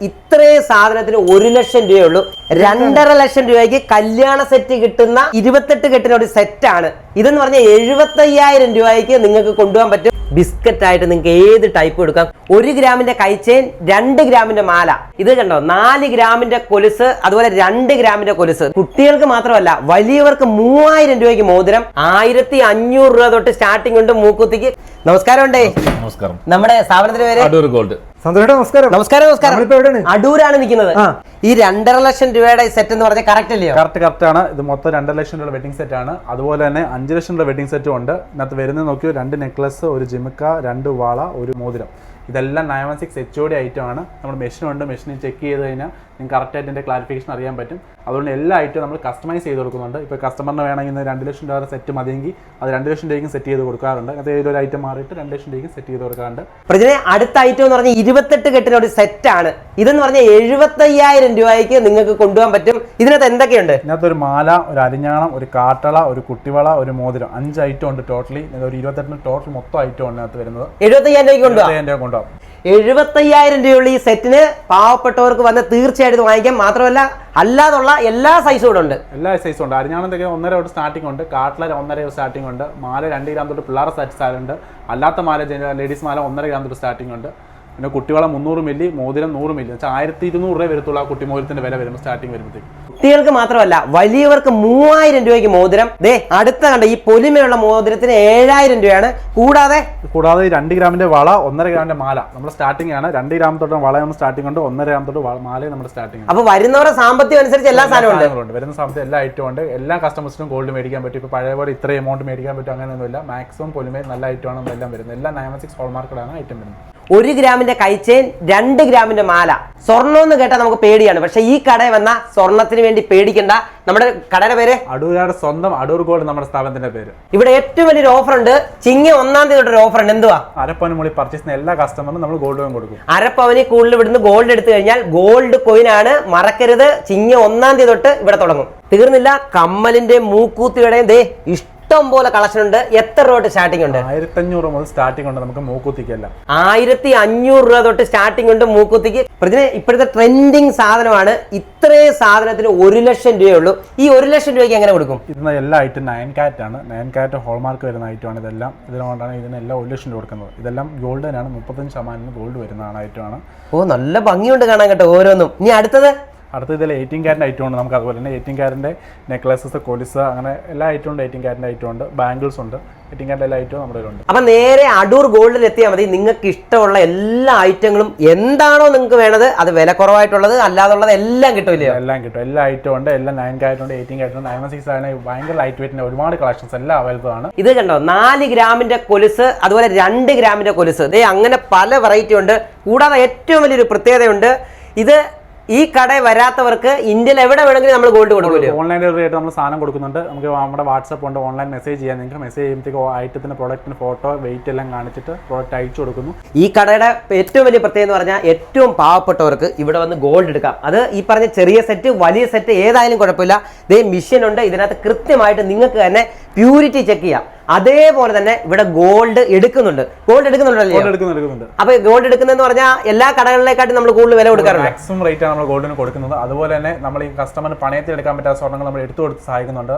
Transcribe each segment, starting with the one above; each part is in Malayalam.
ഇത്രയും സാധനത്തിന് 1 ലക്ഷം രൂപയുള്ളൂ. 2.5 ലക്ഷം രൂപയ്ക്ക് കല്യാണ സെറ്റ് കിട്ടുന്ന 28 കെട്ടിന് ഒരു സെറ്റാണ് ഇതെന്ന് പറഞ്ഞാൽ 75,000 രൂപയ്ക്ക് നിങ്ങൾക്ക് കൊണ്ടുപോകാൻ പറ്റും. ബിസ്ക്കറ്റ് ആയിട്ട് നിങ്ങൾക്ക് ഏത് ടൈപ്പ് എടുക്കാം. 1 ഗ്രാമിന്റെ കൈച്ചെയിൻ, 2 ഗ്രാമിന്റെ മാല, ഇത് കണ്ടോ 4 ഗ്രാമിന്റെ കൊലുസ്, അതുപോലെ 2 ഗ്രാമിന്റെ കൊലുസ്. കുട്ടികൾക്ക് മാത്രമല്ല വലിയവർക്ക് 3000 രൂപയ്ക്ക് മോതിരം, 1500 രൂപ തൊട്ട് സ്റ്റാർട്ടിംഗ് ഉണ്ട് മൂക്കുത്തിക്ക്. നമസ്കാരം ഉണ്ടേ. നമസ്കാരം. നമ്മുടെ സ്ഥാപനത്തിന്റെ പേര് അടൂർ ഗോൾഡ്. നമസ്കാരം. നമസ്കാരം. അടൂരാണ് നിൽക്കുന്നത്. ഈ 2.5 ലക്ഷം രൂപയുടെ സെറ്റ് എന്ന് പറഞ്ഞാൽ കറക്റ്റ് അല്ലയോ? കറക്റ്റ് ആണ്. ഇത് മൊത്തം 2 ലക്ഷം രൂപ വെഡിങ് സെറ്റ് ആണ്. അതുപോലെ തന്നെ 5 ലക്ഷം രൂപ വെഡിങ് സെറ്റും ഉണ്ട്. ഇതിനകത്ത് വരുന്നത് നോക്കിയോ 2 നെക്ലസ്, 1 ജിമിക്ക, 2 വള, 1 മോതിരം. ഇതെല്ലാം 916 HOD ഐറ്റം ആണ്. നമ്മൾ മെഷീനുണ്ട്, മെഷീനിൽ ചെക്ക് ചെയ്ത് കഴിഞ്ഞാൽ നിങ്ങൾക്ക് കറക്റ്റായിട്ട് ഇതിൻ്റെ ക്ലാരിഫിക്കേഷൻ അറിയാൻ പറ്റും. അതുകൊണ്ട് എല്ലാ ഐറ്റവും നമ്മൾ കസ്റ്റമൈസ് ചെയ്ത് കൊടുക്കുന്നുണ്ട്. ഇപ്പോൾ കസ്റ്റമറിന് വേണമെങ്കിൽ 2 ലക്ഷം രൂപ സെറ്റ് മതിയെങ്കിൽ അത് 2 ലക്ഷം രൂപയ്ക്കും സെറ്റ് ചെയ്ത് കൊടുക്കാറുണ്ട്. അത് ഏതൊരു ഐറ്റം മാറിയിട്ട് 2 ലക്ഷം രൂപയ്ക്കും സെറ്റ് ചെയ്ത് കൊടുക്കാറുണ്ട്. പ്രജനെ അടുത്ത ഐറ്റം എന്ന് പറഞ്ഞാൽ 28 കെട്ടിന് ഒരു സെറ്റാണ് ഇതെന്ന് പറഞ്ഞാൽ 75,000 രൂപയ്ക്ക് നിങ്ങൾക്ക് കൊണ്ടുപോകാൻ പറ്റും. ഇതിനകത്ത് എന്തൊക്കെയുണ്ട്? ഇതിനകത്ത് ഒരു മാല, ഒരു അരിഞ്ഞാണം, ഒരു കാട്ടള, ഒരു കുട്ടിവള, ഒരു മോതിരം, 5 ഐറ്റം ഉണ്ട് ടോട്ടലി. ഒരു 28 ടോട്ടൽ മൊത്തം ഐറ്റം ഉണ്ട് ഇതിനകത്ത് വരുന്നത്. 75,000 രൂപയ്ക്ക് കൊണ്ടുപോകാം. 75,000 രൂപയുള്ള ഈ സെറ്റിന് പാവപ്പെട്ടവർക്ക് വന്ന് തീർച്ചയായിട്ടും വാങ്ങിക്കാം. മാത്രമല്ല അല്ലാതുള്ള എല്ലാ സൈസും കൂടെ ഉണ്ട്. എല്ലാ സൈസും ഉണ്ട്. അരിഞ്ഞാണത്തൊക്കെ 1.5 തൊട്ട് സ്റ്റാർട്ടിംഗ് ഉണ്ട്. കാട്ടില 1.5 സ്റ്റാർട്ടിംഗ് ഉണ്ട്. മാല 2 ഗ്രാം തൊട്ട് പിള്ളേരുടെ സെറ്റ് ഉണ്ട്. അല്ലാത്ത മാല ലേഡീസ് മാല 1.5 ഗ്രാം തൊട്ട് സ്റ്റാർട്ടിംഗ് ഉണ്ട്. പിന്നെ കുട്ടികളെ 300 മില്ലി, മോതിരം 100 മില്ലി, 1200 രൂപ വരത്തുള്ള കുട്ടി മോതിരത്തിന്റെ വില വരുമ്പോൾ സ്റ്റാർട്ടിംഗ് വരുമ്പോഴത്തേക്ക്. കുട്ടികൾക്ക് മാത്രമല്ല വലിയവർക്ക് 3000 രൂപയ്ക്ക് മോതിരം. അടുത്ത കണ്ട ഈ പൊലിമയുള്ള മോതിരത്തിന് 7000 രൂപയാണ്. കൂടാതെ 2 ഗ്രാമിന്റെ വള, 1.5 ഗ്രാമിന്റെ മാല നമ്മുടെ സ്റ്റാർട്ടിംഗ് ആണ്. 2 ഗ്രാം തൊട്ട് വള നമ്മൾ സ്റ്റാർട്ടിംഗ് ഉണ്ട്. 1.5 ഗ്രാം തൊട്ട് മാല നമ്മുടെ സ്റ്റാർട്ടിംഗ്. അപ്പൊ വരുന്നവരുടെ സാമ്പത്തികം അനുസരിച്ച് എല്ലാ സാധനവും ഉണ്ട്. വരുന്ന സാമ്പത്തികം എല്ലാ ഐറ്റം ഉണ്ട്. എല്ലാ കസ്റ്റമേഴ്സിനും ഗോൾഡ് മേടിക്കാൻ പറ്റും. ഇപ്പൊ പഴയ പോലെ ഇത്ര എമൗണ്ട് മേടിക്കാൻ പറ്റും അങ്ങനെയൊന്നുമില്ല. മാക്സിമം പൊലിമ നല്ല ഐറ്റമാണ് നമ്മളെല്ലാം വരുന്നത്. എല്ലാ 916 ഹോൾമാർക്കടാണ് ഐറ്റം വരുന്നത്. 1 ഗ്രാമിന്റെ കൈച്ചെയിൻ, 2 ഗ്രാമിന്റെ മാല. സ്വർണ്ണം എന്ന് കേട്ടാൽ നമുക്ക് പേടിയാണ്. പക്ഷെ ഈ കടയിൽ വന്ന സ്വർണത്തിന് വേണ്ടി പേടിക്കണ്ട. നമ്മുടെ കടയുടെ പേര് അടൂരാട് സ്വന്തം അടൂർ ഗോൾഡ് നമ്മുടെ സ്ഥാപനത്തിന്റെ പേര്. ഇവിടെ ഏറ്റവും വലിയൊരു ഓഫർ ഉണ്ട്. ചിങ്ങ 1-ാം തീയതി തൊട്ടൊരു ഓഫർ ഉണ്ട്. എന്തുവാ? അരപ്പവന് മുകളിൽ പർച്ചേസ് ചെയ്യുന്ന എല്ലാ കസ്റ്റമറിനും നമ്മൾ ഗോൾഡ് കോയിൻ കൊടുക്കും. അരപ്പവന് കൂടുതൽ ഇവിടുന്ന് ഗോൾഡ് എടുത്തു കഴിഞ്ഞാൽ ഗോൾഡ് കോയിൻ ആണ്. മറക്കരുത്. ചിങ്ങ 1-ാം തീയതി തൊട്ട് ഇവിടെ തുടങ്ങും. തീർന്നില്ല. കമ്മലിന്റെ മൂക്കൂത്തിയുടെയും ഇഷ്ടം പോലെ കളക്ഷൻ ഉണ്ട്. എത്ര രൂപ തൊട്ട് സ്റ്റാർട്ടിംഗ് ഉണ്ട്? 1500 മുതൽ സ്റ്റാർട്ടിംഗ് ഉണ്ട് നമുക്ക് മൂക്കുത്തിക്കല്ല. 1500 രൂപ തൊട്ട് സ്റ്റാർട്ടിംഗ് ഉണ്ട് മൂക്കുത്തിക്ക്. ഇപ്പോഴത്തെ ട്രെൻഡിങ് സാധനമാണ്. ഇത്രയും സാധനത്തിന് 1 ലക്ഷം രൂപയുള്ളൂ. ഈ 1 ലക്ഷം രൂപയ്ക്ക് എങ്ങനെ കൊടുക്കും? ഇതിന് എല്ലാ ഐറ്റം 9 കാരറ്റ് ആണ്. 9 കാരറ്റ് ഹോൾമാർക്ക് വരുന്ന ഐറ്റമാണ് ഇതെല്ലാം. ഇതിനുകൊണ്ടാണ് ഇതിനെല്ലാം 1 ലക്ഷം രൂപ കൊടുക്കുന്നത്. ഇതെല്ലാം ഗോൾഡ് തന്നെയാണ്. 35% ഗോൾഡ് വരുന്നതാണ് ഐറ്റമാണ്. നല്ല ഭംഗിയുണ്ട് കാണാൻ കേട്ടോ ഓരോന്നും. ഇനി അടുത്തത് ഇതിൽ 18 കാരറ്റ് ഐറ്റം ഉണ്ട് നമുക്ക്. അതുപോലെ തന്നെ 18 കാരറ്റിൻ്റെ നെക്ലസസ്, കൊലുസ്, അങ്ങനെ എല്ലാ ഐറ്റം ഉണ്ട്. 18 കാരറ്റിൻ്റെ ഐറ്റം ഉണ്ട്. ബാംഗിൾസ് ഉണ്ട്. 18 കാരറ്റ് എല്ലാ ഐറ്റവും നമ്മുടെ ഉണ്ട്. അപ്പം നേരെ അടൂർ ഗോൾഡിൽ എത്തിയാൽ മതി. നിങ്ങൾക്ക് ഇഷ്ടമുള്ള എല്ലാ ഐറ്റങ്ങളും എന്താണോ നിങ്ങൾക്ക് വേണത്, അത് വില കുറവായിട്ടുള്ളത് അല്ലാതുള്ളത് എല്ലാം കിട്ടുമല്ലോ. എല്ലാം കിട്ടും. എല്ലാ ഐറ്റം ഉണ്ട്. എല്ലാം 9 കാരറ്റ് ഉണ്ട്, 18 കാരറ്റ് ഉണ്ട്. 916 ആണ്. ഭയങ്കര ലൈറ്റ് വെയിറ്റിൻ്റെ ഒരുപാട് കളക്ഷൻസ് എല്ലാം അവൈലബിൾ ആണ്. ഇത് കണ്ടോ 4 ഗ്രാമിന്റെ കൊലുസ്, അതുപോലെ 2 ഗ്രാമിന്റെ കൊലുസ്. അങ്ങനെ പല വെറൈറ്റി ഉണ്ട്. കൂടാതെ ഏറ്റവും വലിയൊരു പ്രത്യേകതയുണ്ട്. ഇത് ഈ കട വരാത്തവർക്ക് ഇന്ത്യയിൽ എവിടെ വേണമെങ്കിലും നമ്മൾ ഗോൾഡ് കൊടുക്കില്ല. ഓൺലൈൻ ഡെലിവറി ആയിട്ട് നമ്മൾ സാധനം കൊടുക്കുന്നുണ്ട്. നമുക്ക് നമ്മുടെ വാട്സപ്പ് ഉണ്ട്. ഓൺലൈൻ മെസ്സേജ് ചെയ്യാൻ നിങ്ങൾക്ക് മെസ്സേജ് ചെയ്യുമ്പോഴത്തേക്ക് ഐറ്റത്തിന്റെ പ്രോഡക്റ്റിന് ഫോട്ടോ, വെയിറ്റ് എല്ലാം കാണിച്ചിട്ട് പ്രോഡക്റ്റ് അയച്ചു കൊടുക്കുന്നു. ഈ കടയുടെ ഏറ്റവും വലിയ പ്രത്യേകത എന്ന് പറഞ്ഞാൽ ഏറ്റവും പാവപ്പെട്ടവർക്ക് ഇവിടെ വന്ന് ഗോൾഡ് എടുക്കാം. അത് ഈ പറഞ്ഞ ചെറിയ സെറ്റ്, വലിയ സെറ്റ് ഏതായാലും കുഴപ്പമില്ല. മിഷൻ ഉണ്ട്. ഇതിനകത്ത് കൃത്യമായിട്ട് നിങ്ങൾക്ക് തന്നെ പ്യൂരിറ്റി ചെക്ക് ചെയ്യാം. അതേപോലെ തന്നെ ഇവിടെ ഗോൾഡ് എടുക്കുന്നുണ്ട്. ഗോൾഡ് എടുക്കുന്നുണ്ടല്ലോ. അപ്പൊ ഗോൾഡ് എടുക്കുന്നതെന്ന് പറഞ്ഞാൽ എല്ലാ കടകളിലേക്കാട്ടും നമ്മൾ കൂടുതൽ വില കൊടുക്കാറുണ്ട്. മാക്സിമം റേറ്റ് ആണ് നമ്മൾ ഗോൾഡിന് കൊടുക്കുന്നത്. അതുപോലെ തന്നെ നമ്മൾ ഈ കസ്റ്റമറിന് പണയത്തിൽ എടുക്കാൻ പറ്റാത്ത സ്വർണ്ണങ്ങൾ നമ്മൾ എടുത്തു കൊടുത്ത് സഹായിക്കുന്നുണ്ട്.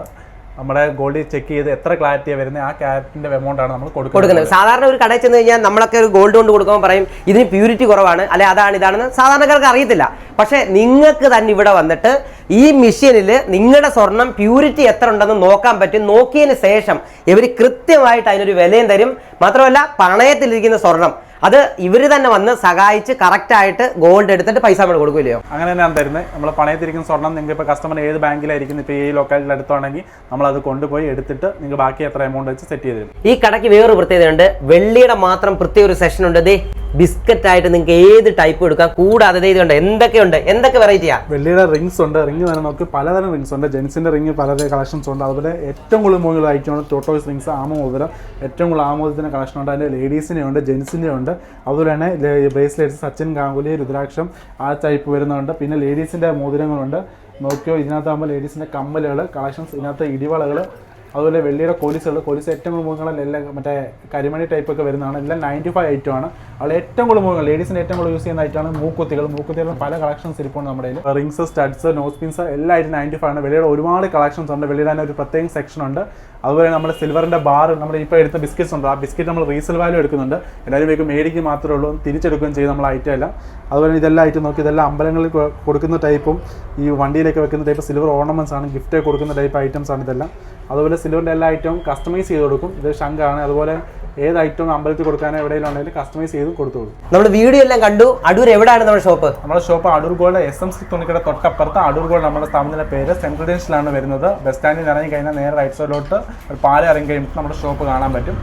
നമ്മുടെ ഗോൾഡ് ചെക്ക് ചെയ്ത് എത്ര ക്ലാരിറ്റിയാണ് വരുന്നത്, ആ ക്ലാരിറ്റിന്റെ എമൗണ്ട് ആണ് നമ്മൾ കൊടുക്കുന്നത്. സാധാരണ ഒരു കടയിൽ ചെന്ന് കഴിഞ്ഞാൽ നമ്മളൊക്കെ ഒരു ഗോൾഡ് കൊണ്ട് കൊടുക്കുമ്പോൾ പറയും ഇതിന് പ്യൂരിറ്റി കുറവാണ്, അല്ലെ അതാണ് ഇതാണെന്ന് സാധാരണക്കാർക്ക് അറിയത്തില്ല. പക്ഷെ നിങ്ങൾക്ക് തന്നെ ഇവിടെ വന്നിട്ട് ഈ മെഷീനിൽ നിങ്ങളുടെ സ്വർണം പ്യൂരിറ്റി എത്ര ഉണ്ടെന്ന് നോക്കാൻ പറ്റും. നോക്കിയതിന് ശേഷം ഇവർ കൃത്യമായിട്ട് അതിനൊരു വിലയും തരും. മാത്രമല്ല പണയത്തിലിരിക്കുന്ന സ്വർണം അത് ഇവർ തന്നെ വന്ന് സഹായിച്ച് കറക്റ്റായിട്ട് ഗോൾഡ് എടുത്തിട്ട് പൈസ നമ്മൾ കൊടുക്കില്ലയോ? അങ്ങനെ തന്നെയാണ് തരുന്നത്. നമ്മൾ പണയത്തിരിക്കുന്ന സ്വർണ്ണം നിങ്ങൾക്ക് ഇപ്പോൾ കസ്റ്റമർ ഏത് ബാങ്കിലായിരിക്കും, ഇപ്പോൾ ഈ ലൊക്കാലിറ്റിയിൽ അടുത്താണെങ്കിൽ നമ്മളത് കൊണ്ടുപോയി എടുത്തിട്ട് നിങ്ങൾക്ക് ബാക്കി എത്ര എമൗണ്ട് വെച്ച് സെറ്റ് ചെയ്ത് തരും. ഈ കടയ്ക്ക് വേറൊരു പ്രത്യേകതയുണ്ട്. വെള്ളിയുടെ മാത്രം പ്രത്യേക ഒരു സെഷൻ ഉണ്ട്. ബിസ്ക്കറ്റ് ആയിട്ട് നിങ്ങൾക്ക് ഏത് ടൈപ്പ് എടുക്കാം. കൂടാതെ ഇതുണ്ട് എന്തൊക്കെ വെറൈറ്റിയാ? വെള്ളിയുടെ റിങ്സ് ഉണ്ട്. റിംഗ് തന്നെ നമുക്ക് പലതരം റിങ്സ് ഉണ്ട്. ജെൻസിന്റെ റിംഗ് പലതരം കളക്ഷൻസ് ഉണ്ട്. അതുപോലെ ഏറ്റവും കൂടുതൽ മൂല്യമുള്ള ഐറ്റമാണ് ടോട്ടോയ്സ് റിങ്സ്, ആമോതിരം. ഏറ്റവും കൂടുതൽ ആമോദത്തിന്റെ കളക്ഷൻ ഉണ്ട്. അതിന്റെ ലേഡീസിന്റെ ഉണ്ട്, ജെൻസിന്റെ ഉണ്ട്. അതുപോലെ തന്നെ ബ്രേസ്ലെറ്റ്സ്, സച്ചിൻ ഗാംഗുലി, രുദ്രാക്ഷം, ആ ടൈപ്പ് വരുന്നുണ്ട്. പിന്നെ ലേഡീസിന്റെ മോതിരങ്ങളുണ്ട്. നോക്കിയോ ഇതിനകത്താകുമ്പോൾ ലേഡീസിന്റെ കമ്മലുകൾ കളക്ഷൻസ്, ഇതിനകത്ത് ഇടിവളകൾ, അതുപോലെ വെള്ളിയുടെ കൊലിസ് ഏറ്റവും കൂടുതൽ മുഖങ്ങളെല്ലാം മറ്റേ കരിമണി ടൈപ്പ് ഒക്കെ വരുന്നതാണ്. എല്ലാം 95 ഐറ്റം ആണ്. അവിടെ ഏറ്റവും കൂടുതൽ മുഖങ്ങൾ ലേഡീസിന് ഏറ്റവും കൂടുതൽ യൂസ് ചെയ്യുന്ന ഐറ്റമാണ് മൂക്കുത്തികൾ പല കളക്ഷൻസ് ഇരിപ്പുണ്ട് നമ്മുടെ കയ്യിൽ. റിങ്സ്, സ്റ്റഡ്സ്, നോസ് പിൻസ് എല്ലാം ആയിട്ട് 95 ആണ്. വെള്ളിയുടെ ഒരുപാട് കളക്ഷൻസ് ഉണ്ട്. വെള്ളിയുടെ തന്നെ ഒരു പ്രത്യേക സെക്ഷൻ ഉണ്ട്. അതുപോലെ നമ്മുടെ സിൽവറിന്റെ ബാർ, നമ്മൾ ഇപ്പോൾ എടുത്ത ബിസ്ക്കറ്റ്സ് ഉണ്ട്. ആ ബിസ്ക്കറ്റ് നമ്മൾ റീസെൽ വാല്യൂ എടുക്കുന്നുണ്ട്. എല്ലാവരും വേഗം മേടിക്കുക മാത്രമേ ഉള്ളൂ, തിരിച്ചെടുക്കുകയും ചെയ്യും നമ്മൾ ഐറ്റം എല്ലാം. അതുപോലെ ഇതെല്ലാം ഐറ്റം നോക്കി, ഇതെല്ലാം അമ്പലങ്ങളിൽ കൊടുക്കുന്ന ടൈപ്പും ഈ വണ്ടിയിലേക്ക് വെക്കുന്ന ടൈപ്പ് സിൽവർ ഓർണമെന്റ്സ് ആണ്, ഗിഫ്റ്റ് കൊടുക്കുന്ന ടൈപ്പ് ഐറ്റംസ് ആണ് ഇതെല്ലാം. അതുപോലെ സിൽവറിൻ്റെ എല്ലാ ഐറ്റവും കസ്റ്റമൈസ് ചെയ്ത് കൊടുക്കും. ഇത് ശംഖാണ്. അതുപോലെ ഏത് ഐറ്റവും അമ്പലത്തിൽ കൊടുക്കാനോ എവിടെയെങ്കിലും ഉണ്ടെങ്കിൽ കസ്റ്റമൈസ് ചെയ്ത് കൊടുത്തു കൊടുക്കും. നമ്മൾ വീഡിയോ എല്ലാം കണ്ടു. അടൂർ എവിടെയാണ് നമ്മുടെ ഷോപ്പ്? നമ്മുടെ ഷോപ്പ് അടൂർ ഗോൾഡ് SMC തുണിക്കട തൊട്ടപ്പുറത്ത്. അടൂർ ഗോൾഡ് നമ്മുടെ സ്ഥാപനത്തിൻ്റെ പേര്. സെൻട്രൽ ഡിവിഷനിലാണ് വരുന്നത്. ബസ് സ്റ്റാൻഡിൽ ഇറങ്ങി കഴിഞ്ഞാൽ നേരെ റൈറ്റ് സൈഡിലോട്ട് ഒരു പാല ഇറങ്ങി കഴിയുമ്പോൾ നമ്മുടെ ഷോപ്പ് കാണാൻ പറ്റും.